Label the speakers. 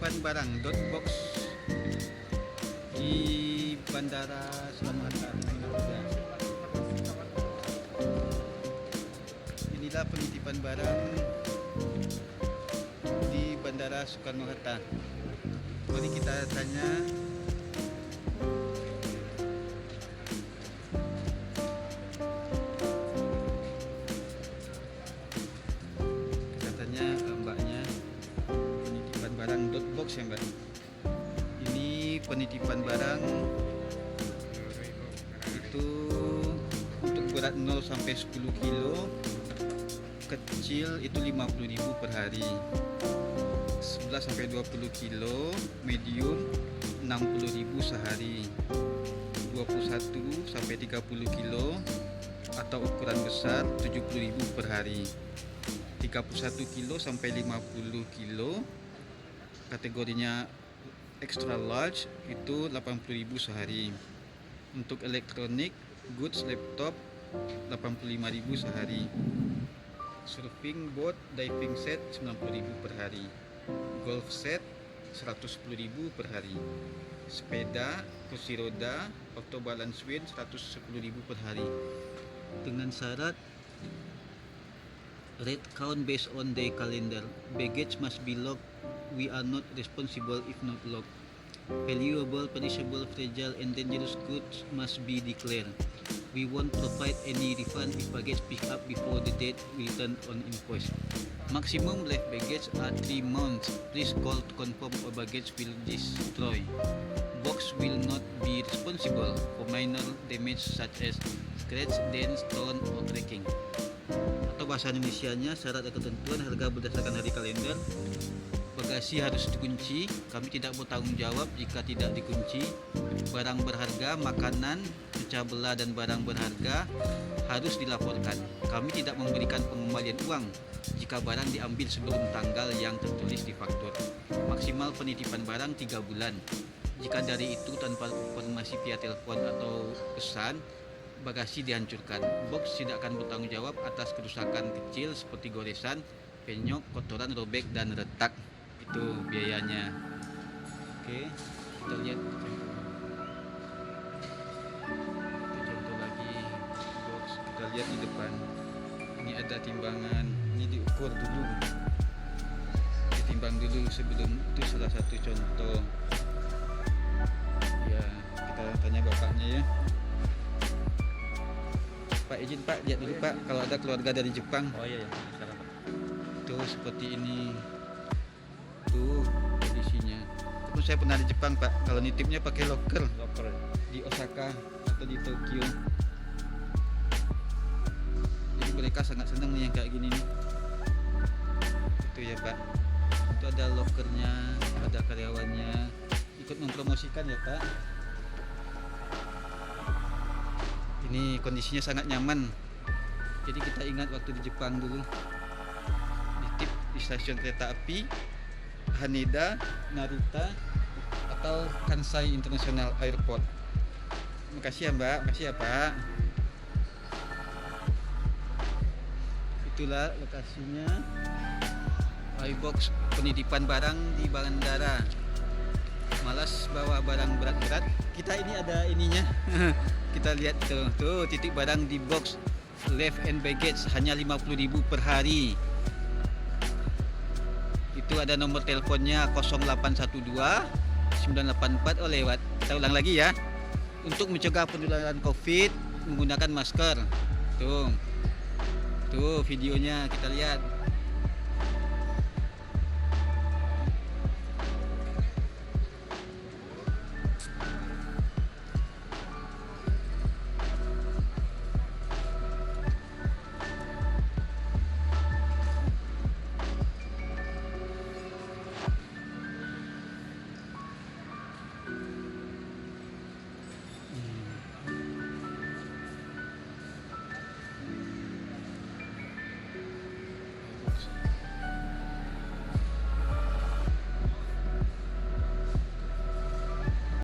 Speaker 1: penitipan barang Dotbox di Bandara Soekarno-Hatta. Inilah penitipan barang di Bandara Soekarno-Hatta. Mari kita tanya mbaknya, penitipan barang Dotbox ya mbak. Ini penitipan barang itu untuk berat 0 sampai 10 kilo, kecil itu 50.000 per hari, 11 sampai 20 kilo, medium 60.000 sehari, 21 sampai 30 kilo atau ukuran besar 70.000 per hari, 31 kilo sampai 50 kilo, kategorinya extra large itu 80.000 sehari. Untuk elektronik, goods, laptop 85.000 sehari. Surfing board, diving set 90.000 per hari. Golf set 110.000 per hari. Sepeda, kursi roda, auto balance wheel 110.000 per hari. Dengan syarat rate count based on day calendar. Baggage must be locked. We are not responsible if not locked. Valuable, perishable, fragile, and dangerous goods must be declared. We won't provide any refund if baggage picked up before the date written on invoice. Maximum left baggage are 3 months. Please call to confirm or baggage will destroy. Box will not be responsible for minor damage such as scratch, dent, stone, or cracking. Atau bahasa Indonesianya, syarat dan ketentuan harga berdasarkan hari kalender. Bagasi harus dikunci, kami tidak bertanggung jawab jika tidak dikunci. Barang berharga, makanan, pecah belah dan barang berharga harus dilaporkan. Kami tidak memberikan pengembalian uang jika barang diambil sebelum tanggal yang tertulis di faktur. Maksimal penitipan barang 3 bulan. Jika dari itu tanpa informasi via telepon atau pesan, bagasi dihancurkan. Box tidak akan bertanggung jawab atas kerusakan kecil seperti goresan, penyok, kotoran, robek, dan retak. Itu biayanya. Oke, kita lihat itu contoh lagi box. Kita lihat di depan. Ini ada timbangan. Ini diukur dulu, ditimbang dulu sebelum. Itu salah satu contoh. Ya, kita tanya bapaknya ya. Pak, izin Pak, lihat dulu Pak, kalau ada keluarga dari Jepang.
Speaker 2: Oh iya,
Speaker 1: Tuh seperti ini. Tuh kondisinya. Terus saya pernah di Jepang Pak, kalau nitipnya pakai loker di Osaka atau di Tokyo. Jadi mereka sangat senang nih yang kayak gini nih. Itu ya Pak. Itu ada lokernya, ada karyawannya, ikut mempromosikan ya Pak. Ini kondisinya sangat nyaman. Jadi kita ingat waktu di Jepang dulu, nitip di stasiun kereta api Haneda, Narita, atau Kansai International Airport. Makasih ya Mbak, makasih ya Pak. Itulah lokasinya, iBox penitipan barang di bandara. Malas bawa barang berat-berat, kita ini ada ininya. Kita lihat tuh titik barang di box. Left and baggage hanya 50.000 per hari. Itu ada nomor teleponnya 0812 984 lewat. Kita ulang lagi ya. Untuk mencegah penularan COVID menggunakan masker. Tuh videonya kita lihat.